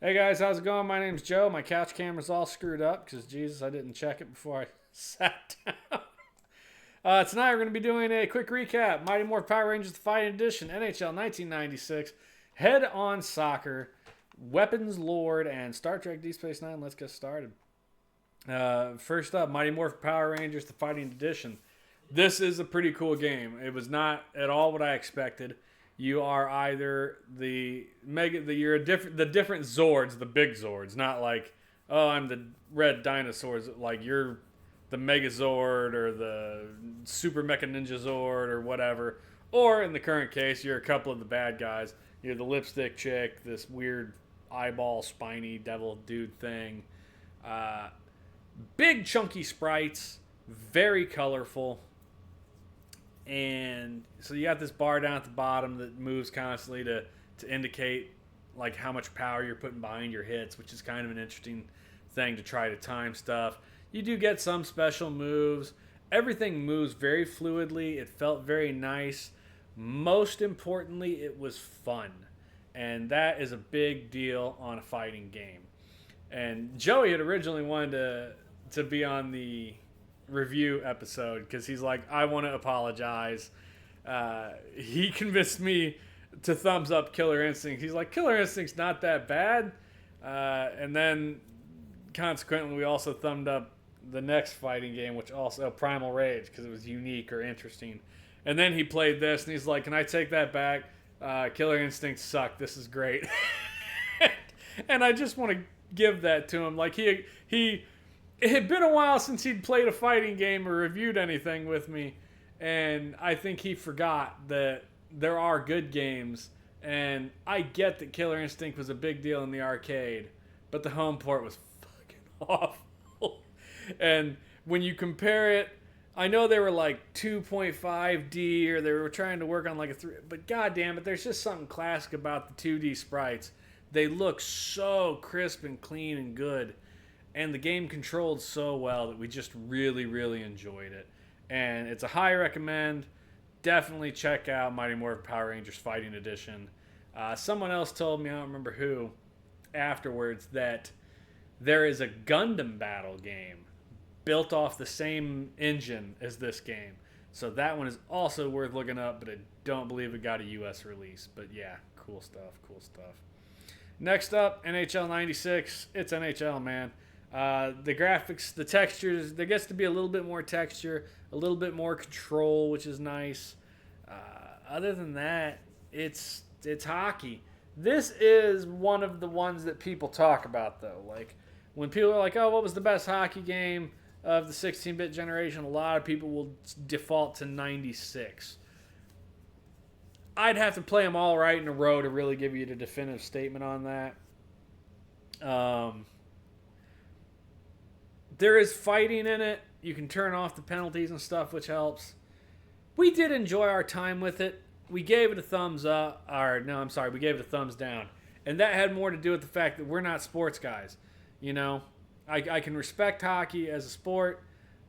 Hey guys, how's it going? My name's Joe. My couch camera's all screwed up because Jesus, I didn't check it before I sat down. Tonight we're going to be doing a quick recap. Mighty Morphin Power Rangers: The Fighting Edition, NHL 1996, Head On Soccer, Weaponlord, and Star Trek Deep Space Nine. Let's get started. First up, Mighty Morphin Power Rangers: The Fighting Edition. This is a pretty cool game. It was not at all what I expected. You are either the different Zords, the big Zords, not like, oh, I'm the red dinosaurs. Like you're the Megazord or the Super Mecha Ninja Zord or whatever. Or in the current case, you're a couple of the bad guys. You're the lipstick chick, this weird eyeball, spiny devil dude thing. Big chunky sprites, very colorful. And so you got this bar down at the bottom that moves constantly to indicate like how much power you're putting behind your hits, which is kind of an interesting thing to try to time stuff. You do get some special moves. Everything moves very fluidly. It felt very nice. Most importantly, it was fun. And that is a big deal on a fighting game. And Joey had originally wanted to be on the review episode because he's like, I want to apologize. He convinced me to thumbs up Killer Instinct. He's like, Killer Instinct's not that bad. And then consequently, we also thumbed up the next fighting game, which also Primal Rage, because it was unique or interesting. And then he played this and he's like, can I take that back? Killer Instinct sucked. This is great. And I just want to give that to him. Like he it had been a while since he'd played a fighting game or reviewed anything with me, and I think he forgot that there are good games, and I get that Killer Instinct was a big deal in the arcade, but the home port was fucking awful. And when you compare it, I know they were like 2.5D, or they were trying to work on like a 3, but goddamn it, there's just something classic about the 2D sprites. They look so crisp and clean and good. And the game controlled so well that we just really, really enjoyed it. And it's a high recommend. Definitely check out Mighty Morphin Power Rangers Fighting Edition. Someone else told me, I don't remember who, afterwards, that there is a Gundam battle game built off the same engine as this game. So that one is also worth looking up, but I don't believe it got a US release. But yeah, cool stuff, cool stuff. Next up, NHL 96. It's NHL, man. The graphics, the textures, there gets to be a little bit more texture, a little bit more control, which is nice. Other than that, it's hockey. This is one of the ones that people talk about, though. Like, when people are like, oh, what was the best hockey game of the 16-bit generation? A lot of people will default to 96. I'd have to play them all right in a row to really give you the definitive statement on that. There is fighting in it. You can turn off the penalties and stuff, which helps. We did enjoy our time with it. We gave it a thumbs up. We gave it a thumbs down. And that had more to do with the fact that we're not sports guys. You know, I can respect hockey as a sport,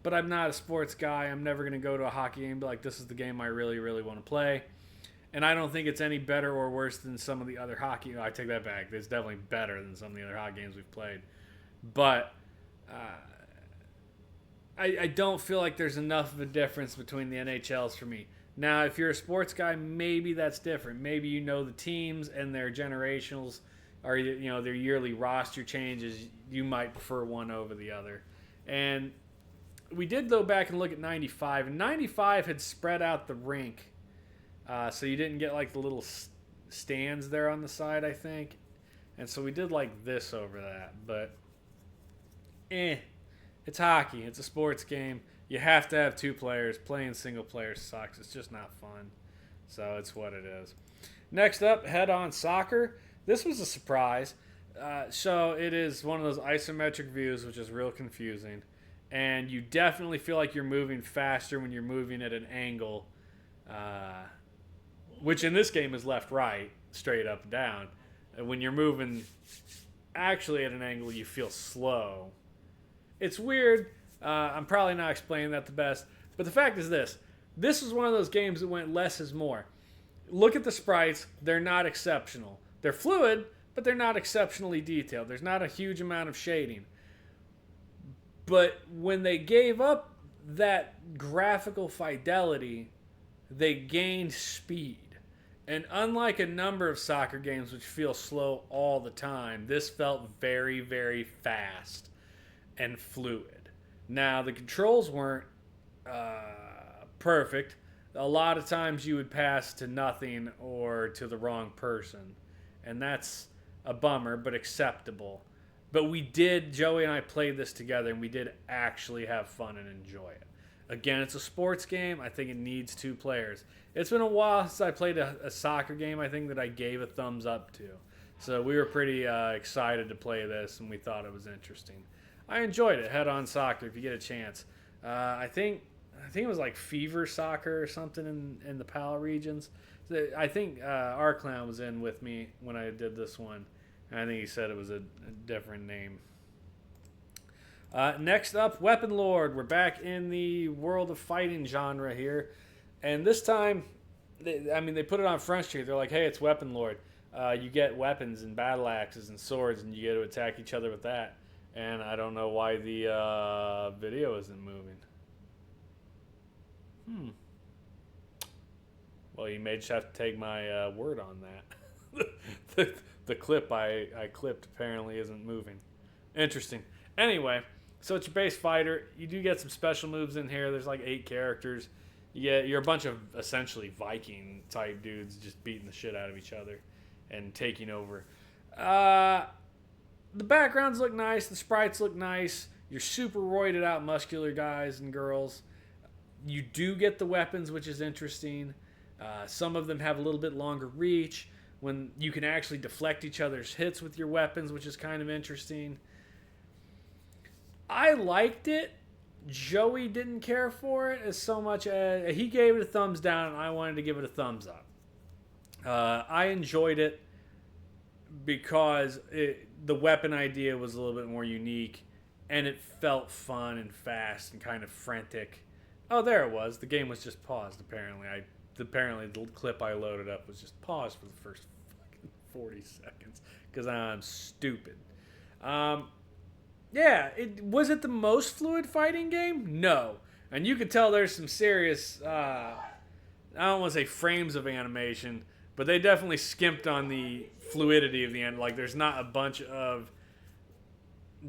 but I'm not a sports guy. I'm never going to go to a hockey game and be like, this is the game I really, really want to play. And I don't think it's any better or worse than some of the other hockey. I take that back. It's definitely better than some of the other hockey games we've played. But I don't feel like there's enough of a difference between the NHLs for me. Now, if you're a sports guy, maybe that's different. Maybe you know the teams and their generationals or their yearly roster changes. You might prefer one over the other. And we did go back and look at 95. And 95 had spread out the rink. So you didn't get like the little stands there on the side, I think. And so we did like this over that. But it's hockey. It's a sports game. You have to have two players. Playing single player sucks. It's just not fun. So it's what it is. Next up, Head On Soccer. This was a surprise. So it is one of those isometric views, which is real confusing. And you definitely feel like you're moving faster when you're moving at an angle, which in this game is left-right, straight up and down. And when you're moving actually at an angle, you feel slow. It's weird. I'm probably not explaining that the best. But the fact is this. This is one of those games that went less is more. Look at the sprites. They're not exceptional. They're fluid, but they're not exceptionally detailed. There's not a huge amount of shading. But when they gave up that graphical fidelity, they gained speed. And unlike a number of soccer games which feel slow all the time, this felt very, very fast and fluid. Now, the controls weren't perfect. A lot of times you would pass to nothing or to the wrong person. And that's a bummer, but acceptable. But we did, Joey and I played this together, and we did actually have fun and enjoy it. Again, it's a sports game. I think it needs 2 players. It's been a while since I played a soccer game, I think, that I gave a thumbs up to. So we were pretty excited to play this, and we thought it was interesting. I enjoyed it. Head-on soccer, if you get a chance. I think it was like Fever Soccer or something in the PAL regions. I think our clown was in with me when I did this one. And I think he said it was a different name. Next up, Weaponlord. We're back in the world of fighting genre here. And this time, they put it on Front Street. They're like, hey, it's Weaponlord. You get weapons and battle axes and swords, and you get to attack each other with that. And I don't know why the video isn't moving. Well, you may just have to take my word on that. The clip I clipped apparently isn't moving. Interesting. Anyway, so it's your base fighter. You do get some special moves in here. There's like 8 characters. You're a bunch of essentially Viking type dudes just beating the shit out of each other and taking over. The backgrounds look nice. The sprites look nice. You're super roided out muscular guys and girls. You do get the weapons, which is interesting. Some of them have a little bit longer reach when you can actually deflect each other's hits with your weapons, which is kind of interesting. I liked it. Joey didn't care for it as so much as he gave it a thumbs down, and I wanted to give it a thumbs up. I enjoyed it because the weapon idea was a little bit more unique, and it felt fun and fast and kind of frantic. Oh, there it was. The game was just paused, apparently. Apparently, the clip I loaded up was just paused for the first fucking 40 seconds because I'm stupid. Yeah, was it the most fluid fighting game? No. And you could tell there's some serious, I don't want to say frames of animation, but they definitely skimped on the fluidity of the end. Like, there's not a bunch of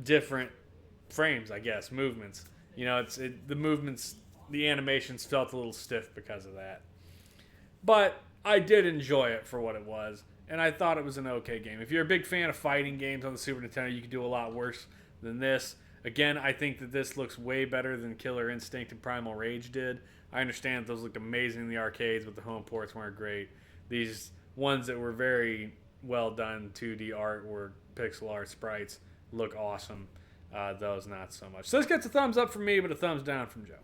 different frames, I guess, movements. You know, the movements, the animations felt a little stiff because of that. But I did enjoy it for what it was, and I thought it was an okay game. If you're a big fan of fighting games on the Super Nintendo, you could do a lot worse than this. Again, I think that this looks way better than Killer Instinct and Primal Rage did. I understand that those looked amazing in the arcades, but the home ports weren't great. These ones that were very well done, 2D artwork, pixel art sprites, look awesome. Those not so much. So this gets a thumbs up from me, but a thumbs down from Joey.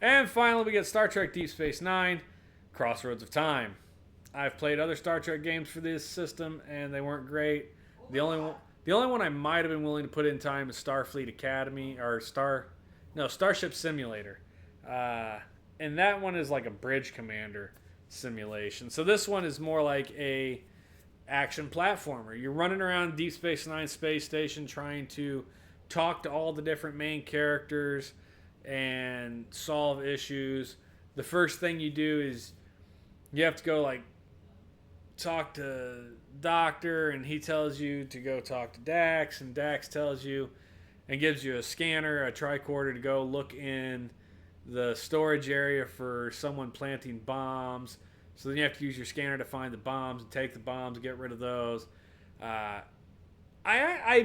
And finally, we get Star Trek Deep Space Nine, Crossroads of Time. I've played other Star Trek games for this system, and they weren't great. The only one I might have been willing to put in time is Starfleet Academy, or Starship Simulator. And that one is like a bridge commander simulation. So this one is more like a action platformer. You're running around Deep Space Nine space station trying to talk to all the different main characters and solve issues. The first thing you do is you have to go talk to Doctor, and he tells you to go talk to Dax, and Dax tells you and gives you a scanner, a tricorder to go look in the storage area for someone planting bombs. So then you have to use your scanner to find the bombs and take the bombs and get rid of those. I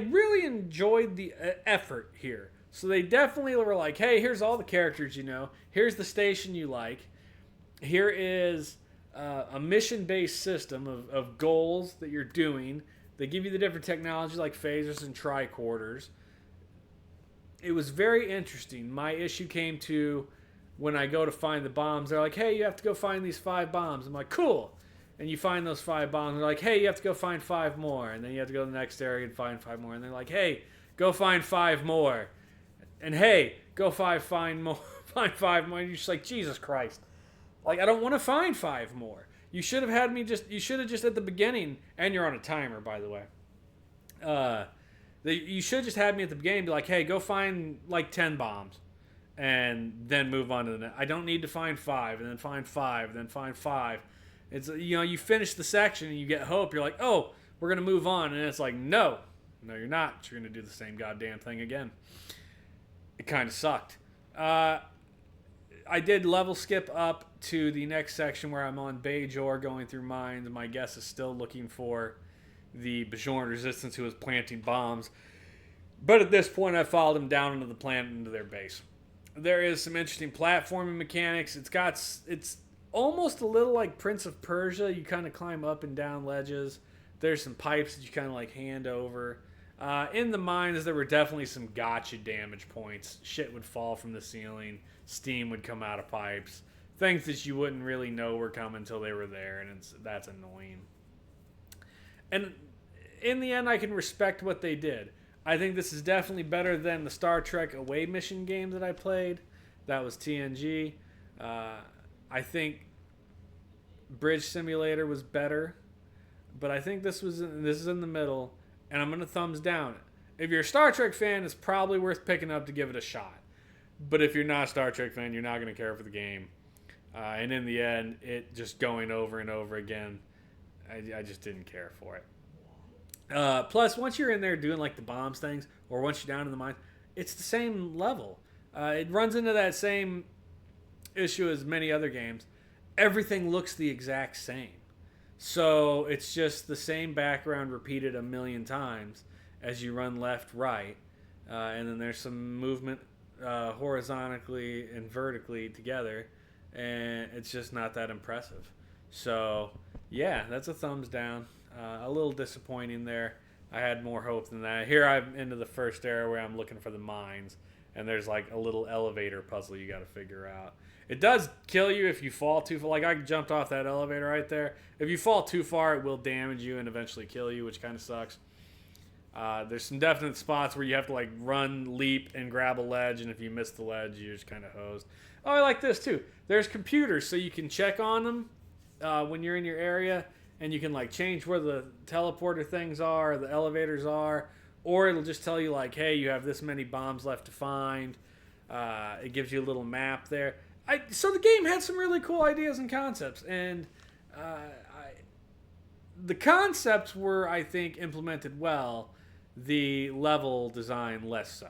really enjoyed the effort here. So they definitely were like, hey, here's all the characters you know. Here's the station you like. Here is a mission-based system of goals that you're doing. They give you the different technology like phasers and tricorders. It was very interesting. My issue came to when I go to find the bombs. They're like, hey, you have to go find these 5 bombs. I'm like, cool. And you find those 5 bombs. They're like, hey, you have to go find 5 more. And then you have to go to the next area and find 5 more. And they're like, hey, go find 5 more. And hey, go find more. Find 5 more. And you're just like, Jesus Christ. Like, I don't want to find 5 more. You should have had me you should have just at the beginning, and you're on a timer, by the way. You should have just had me at the beginning, be like, hey, go find like 10 bombs, and then move on to the next. I don't need to find 5, and then find 5, and then find 5. It's, you finish the section and you get hope. You're like, oh, we're gonna move on, and it's like, no, you're not. You're gonna do the same goddamn thing again. It kind of sucked. I did level skip up to the next section where I'm on Bajor going through mines. My guess is still looking for the Bajoran resistance who was planting bombs. But at this point, I followed them down into the planet, into their base. There is some interesting platforming mechanics. It's almost a little like Prince of Persia. You kind of climb up and down ledges. There's some pipes that you kind of like hand over. In the mines, there were definitely some gotcha damage points. Shit would fall from the ceiling. Steam would come out of pipes. Things that you wouldn't really know were coming until they were there, and that's annoying. And in the end, I can respect what they did. I think this is definitely better than the Star Trek Away Mission game that I played. That was TNG. I think Bridge Simulator was better, but I think this is in the middle, and I'm going to thumbs down it. If you're a Star Trek fan, it's probably worth picking up to give it a shot. But if you're not a Star Trek fan, you're not going to care for the game. And in the end, it just going over and over again, I just didn't care for it. Plus, once you're in there doing like the bombs things, or once you're down in the mine, it's the same level. It runs into that same issue as many other games. Everything looks the exact same. So it's just the same background repeated a million times as you run left, right. And then there's some movement horizontally and vertically together. And it's just not that impressive. So, yeah, that's a thumbs down. A little disappointing there. I had more hope than that. Here I'm into the first area where I'm looking for the mines. And there's like a little elevator puzzle you got to figure out. It does kill you if you fall too far. Like I jumped off that elevator right there. If you fall too far, it will damage you and eventually kill you, which kind of sucks. There's some definite spots where you have to like run, leap, and grab a ledge. And if you miss the ledge, you're just kind of hosed. Oh, I like this too. There's computers, so you can check on them when you're in your area. And you can like change where the teleporter things are, the elevators are. Or it'll just tell you like, hey, you have this many bombs left to find. It gives you a little map there. So the game had some really cool ideas and concepts. And the concepts were, I think, implemented well. The level design less so.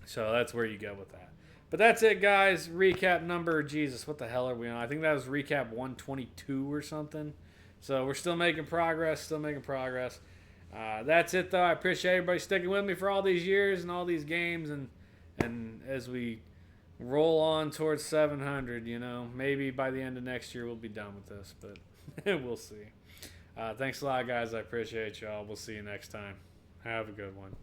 So that's where you go with that. But that's it, guys. Recap number, Jesus, what the hell are we on? I think that was recap 122 or something. So we're still making progress, That's it, though. I appreciate everybody sticking with me for all these years and all these games. And as we roll on towards 700, maybe by the end of next year we'll be done with this. But we'll see. Thanks a lot, guys. I appreciate y'all. We'll see you next time. Have a good one.